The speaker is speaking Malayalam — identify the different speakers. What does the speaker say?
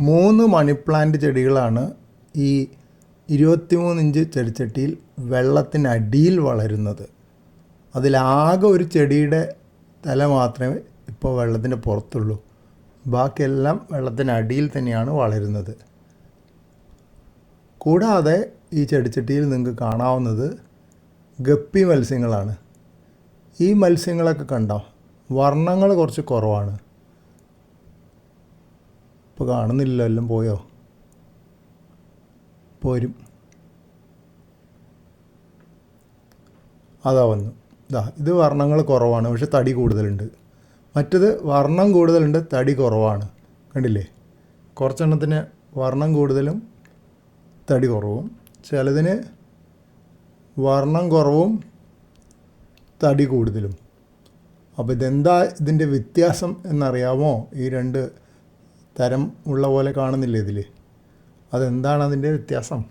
Speaker 1: 3 മണി പ്ലാന്റ് ചെടികളാണ് ഈ 23 ഇഞ്ച് ചെടിച്ചട്ടിയിൽ വെള്ളത്തിനടിയിൽ വളരുന്നത്. അതിലാകെ ഒരു ചെടിയുടെ തല മാത്രമേ ഇപ്പോൾ വെള്ളത്തിൻ്റെ പുറത്തുള്ളൂ. ബാക്കിയെല്ലാം വെള്ളത്തിനടിയിൽ തന്നെയാണ് വളരുന്നത്. കൂടാതെ ഈ ചെടിച്ചട്ടിയിൽ നിങ്ങൾക്ക് കാണാവുന്നത് ഗപ്പി മത്സ്യങ്ങളാണ്. ഈ മത്സ്യങ്ങളൊക്കെ കണ്ടോ, വർണ്ണങ്ങൾ കുറച്ച് കുറവാണ്. ഇപ്പോൾ കാണുന്നില്ലല്ലോ, എല്ലാം പോയോ? പോരും. അതാ വന്നു. ഇത് വർണ്ണങ്ങൾ കുറവാണ്, പക്ഷെ തടി കൂടുതലുണ്ട്. മറ്റത് വർണ്ണം കൂടുതലുണ്ട്, തടി കുറവാണ്. കണ്ടില്ലേ? കുറച്ചെണ്ണത്തിന് വർണ്ണം കൂടുതലും തടി കുറവും, ചിലതിന് വർണ്ണം കുറവും തടി കൂടുതലും. അപ്പോൾ ഇതെന്താ ഇതിൻ്റെ വ്യത്യാസം എന്നറിയാമോ? ഈ 2 തരം ഉള്ള പോലെ കാണുന്നില്ലേ ഇതിൽ? അതെന്താണ് അതിൻ്റെ വ്യത്യാസം?